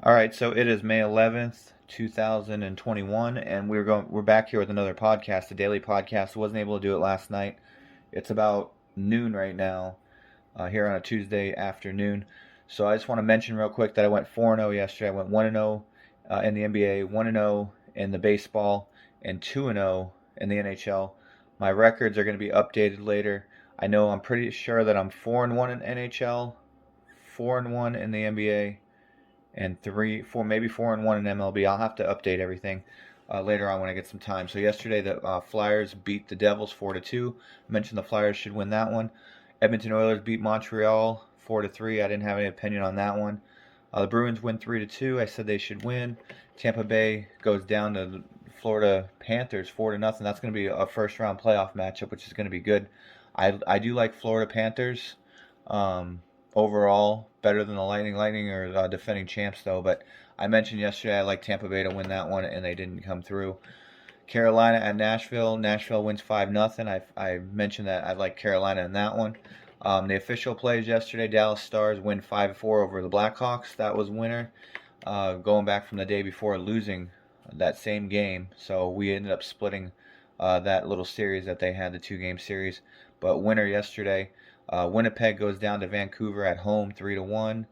All right, so it is May 11th, 2021, and we're back here with another podcast, a daily podcast. Wasn't able to do it last night. It's about noon right now, here on a Tuesday afternoon. So I just want to mention real quick that I went 4-0 yesterday. I went 1-0 in the NBA, 1-0 in the baseball, and 2-0 in the NHL. My records are going to be updated later. I know I'm pretty sure that I'm 4-1 in NHL, 4-1 in the NBA, and maybe 4-1 in MLB. I'll have to update everything later on when I get some time. So yesterday the Flyers beat the Devils 4-2. I mentioned the Flyers should win that one. Edmonton Oilers beat Montreal 4-3. I didn't have any opinion on that one. The Bruins win 3-2. I said they should win. Tampa Bay goes down to the Florida Panthers 4-0. That's going to be a first round playoff matchup, which is going to be good. I do like Florida Panthers. Overall, better than the Lightning. Lightning are defending champs, though. But I mentioned yesterday I like Tampa Bay to win that one, and they didn't come through. Carolina at Nashville. Nashville wins 5-0. I mentioned that I like Carolina in that one. The official plays yesterday, Dallas Stars win 5-4 over the Blackhawks. That was winner. Going back from the day before losing that same game. So we ended up splitting that little series that they had, the two-game series. But winner yesterday. Winnipeg goes down to Vancouver at home 3-1.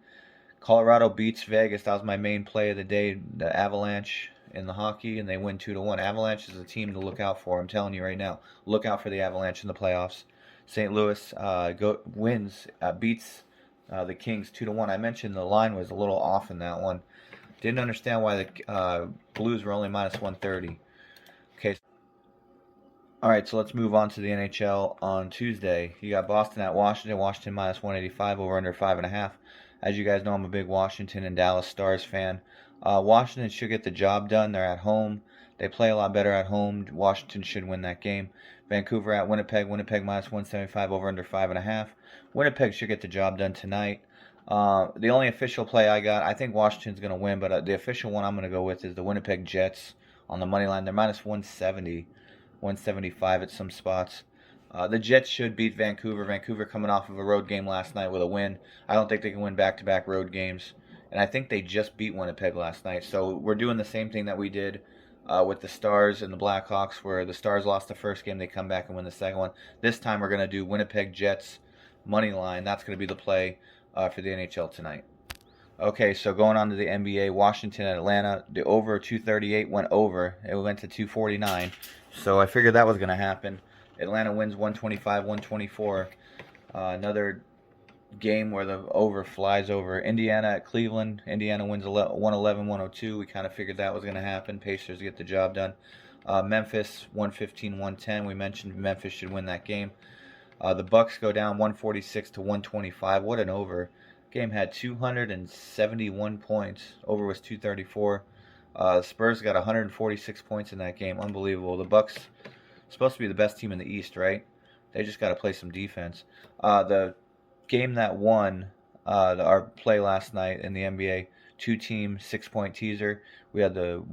Colorado beats Vegas. That was my main play of the day. The Avalanche in the hockey, and they win 2-1. Avalanche is a team to look out for. I'm telling you right now. Look out for the Avalanche in the playoffs. St. Louis beats the Kings 2-1. I mentioned the line was a little off in that one. Didn't understand why the Blues were only minus 130. Okay. All right, so let's move on to the NHL on Tuesday. You got Boston at Washington. Washington minus 185 over under 5.5. As you guys know, I'm a big Washington and Dallas Stars fan. Washington should get the job done. They're at home. They play a lot better at home. Washington should win that game. Vancouver at Winnipeg. Winnipeg minus 175 over under 5.5. Winnipeg should get the job done tonight. The only official play I got, I think Washington's going to win, but the official one I'm going to go with is the Winnipeg Jets on the money line. They're minus 170. 175 at some spots. The Jets should beat Vancouver. Vancouver coming off of a road game last night with a win. I don't think they can win back-to-back road games. And I think they just beat Winnipeg last night. So we're doing the same thing that we did with the Stars and the Blackhawks, where the Stars lost the first game, they come back and win the second one. This time we're going to do Winnipeg Jets money line. That's going to be the play for the NHL tonight. Okay, so going on to the NBA, Washington and Atlanta. The over 238 went over. It went to 249. So I figured that was going to happen. Atlanta wins 125-124. Another game where the over flies over. Indiana at Cleveland. Indiana wins 111-102. We kind of figured that was going to happen. Pacers get the job done. Memphis 115-110. We mentioned Memphis should win that game. The Bucks go down 146-125. What an over. Game had 271 points. Over was 234. Spurs got 146 points in that game. Unbelievable. The Bucks supposed to be the best team in the East, right? They just got to play some defense. The game that won our play last night in the NBA, two-team 6-point teaser. We had the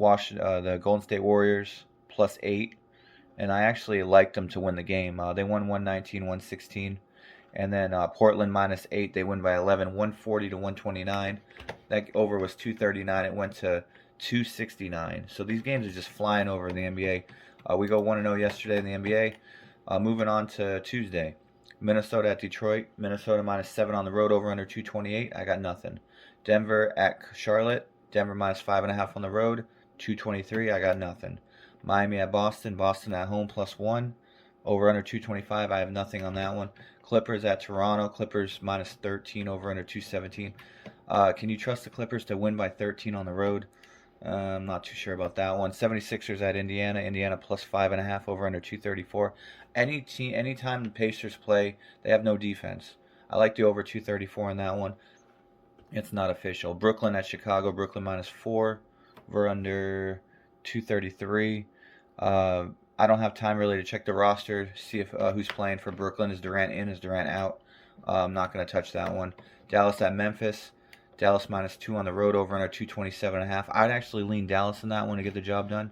Golden State Warriors plus 8, and I actually liked them to win the game. They won 119-116. And then Portland minus 8, they win by 11, 140-129. That over was 239. It went to 269. So these games are just flying over in the NBA. We go 1-0 yesterday in the NBA. Moving on to Tuesday. Minnesota at Detroit. Minnesota minus 7 on the road, over under 228. I got nothing. Denver at Charlotte. Denver minus 5.5 on the road, 223. I got nothing. Miami at Boston. Boston at home plus 1. Over under 225. I have nothing on that one. Clippers at Toronto. Clippers minus 13 over under 217. Can you trust the Clippers to win by 13 on the road? I'm not too sure about that one. 76ers at Indiana. Indiana plus 5.5 over under 234. Anytime the Pacers play, they have no defense. I like the over 234 in that one. It's not official. Brooklyn at Chicago. Brooklyn minus 4 over under 233. I don't have time really to check the roster, see if who's playing for Brooklyn. Is Durant in? Is Durant out? I'm not going to touch that one. Dallas at Memphis. Dallas minus 2 on the road, over under 227.5. I'd actually lean Dallas in that one to get the job done.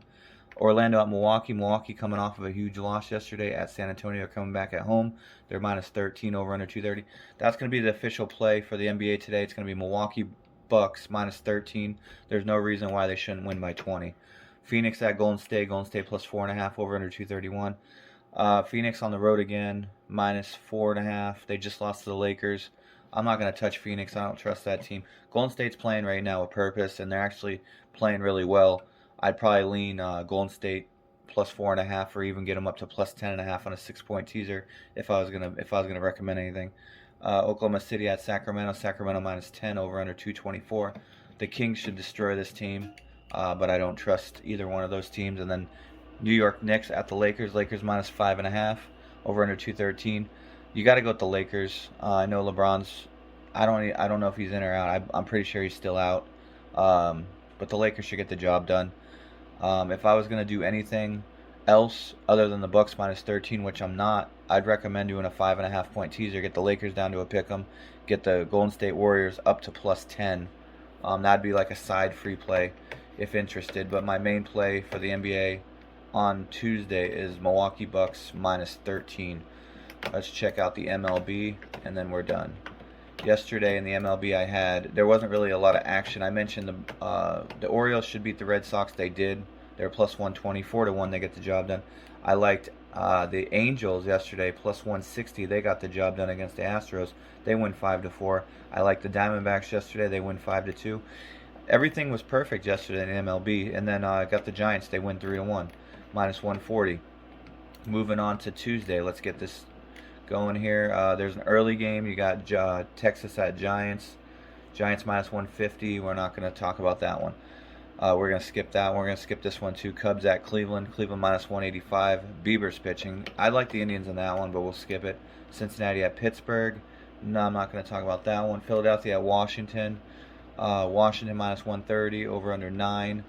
Orlando at Milwaukee. Milwaukee coming off of a huge loss yesterday at San Antonio, coming back at home. They're minus 13 over under 230. That's going to be the official play for the NBA today. It's going to be Milwaukee Bucks minus 13. There's no reason why they shouldn't win by 20. Phoenix at Golden State. Golden State plus 4.5 over under 231. Phoenix on the road again minus 4.5. They just lost to the Lakers. I'm not going to touch Phoenix. I don't trust that team. Golden State's playing right now with purpose, and they're actually playing really well. I'd probably lean Golden State plus 4.5, or even get them up to plus 10.5 on a 6-point teaser if I was gonna recommend anything. Oklahoma City at Sacramento. Sacramento minus 10 over under 224. The Kings should destroy this team, but I don't trust either one of those teams. And then New York Knicks at the Lakers. Lakers minus 5.5 over under 213. You got to go with the Lakers. I know LeBron's. I don't know if he's in or out. I'm pretty sure he's still out. But the Lakers should get the job done. If I was going to do anything else other than the Bucks minus 13, which I'm not, I'd recommend doing a 5.5 point teaser. Get the Lakers down to a pick'em. Get the Golden State Warriors up to plus 10. That'd be like a side free play if interested. But my main play for the NBA on Tuesday is Milwaukee Bucks minus 13. Let's check out the MLB, and then we're done. Yesterday in the MLB, there wasn't really a lot of action. I mentioned the Orioles should beat the Red Sox. They did. They're plus 120, 4-1. They get the job done. I liked the Angels yesterday, plus 160. They got the job done against the Astros. They win 5-4. I liked the Diamondbacks yesterday. They win 5-2. Everything was perfect yesterday in the MLB. And then I got the Giants. They win 3-1, minus 140. Moving on to Tuesday. Let's get this going here. There's an early game. You got Texas at Giants. Giants minus 150. We're not going to talk about that one. We're going to skip that one. We're going to skip this one too. Cubs at Cleveland. Cleveland minus 185. Bieber's pitching. I like the Indians in that one, but we'll skip it. Cincinnati at Pittsburgh. No, I'm not going to talk about that one. Philadelphia at Washington. Washington minus 130. Over under 9.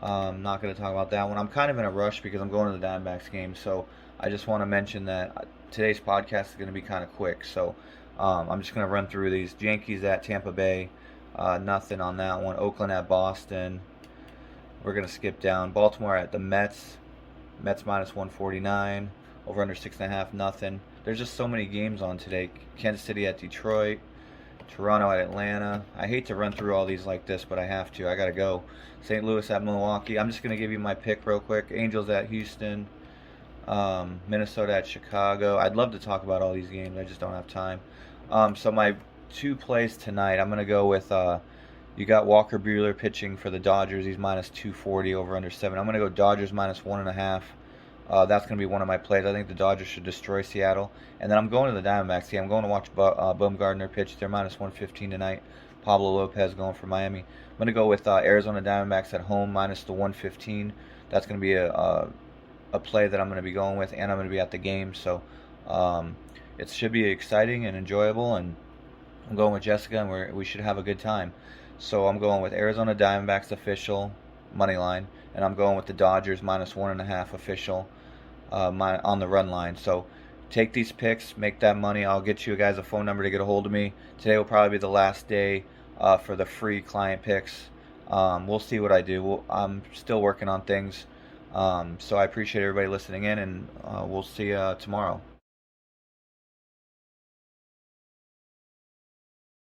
Not going to talk about that one. I'm kind of in a rush because I'm going to the Diamondbacks game, so I just want to mention that today's podcast is going to be kind of quick. So I'm just going to run through these. Yankees at Tampa Bay. Nothing on that one. Oakland at Boston. We're going to skip down. Baltimore at the Mets. Mets minus 149. Over under 6.5. Nothing. There's just so many games on today. Kansas City at Detroit. Toronto at Atlanta. I hate to run through all these like this, but I have to. I got to go. St. Louis at Milwaukee. I'm just going to give you my pick real quick. Angels at Houston. Minnesota at Chicago. I'd love to talk about all these games. I just don't have time. So my two plays tonight, I'm going to go with, you got Walker Buehler pitching for the Dodgers. He's minus 240 over under 7. I'm going to go Dodgers minus 1.5. That's going to be one of my plays. I think the Dodgers should destroy Seattle. And then I'm going to the Diamondbacks here. I'm going to watch Bumgarner pitch. They're minus 115 tonight. Pablo Lopez going for Miami. I'm going to go with Arizona Diamondbacks at home minus the 115. That's going to be a play that I'm going to be going with, and I'm going to be at the game. So it should be exciting and enjoyable. And I'm going with Jessica, and we should have a good time. So I'm going with Arizona Diamondbacks official money line, and I'm going with the Dodgers minus 1.5 official on the run line. So take these picks, make that money. I'll get you guys a phone number to get a hold of me. Today will probably be the last day for the free client picks. We'll see what I do. I'm still working on things. So I appreciate everybody listening in, and we'll see you tomorrow.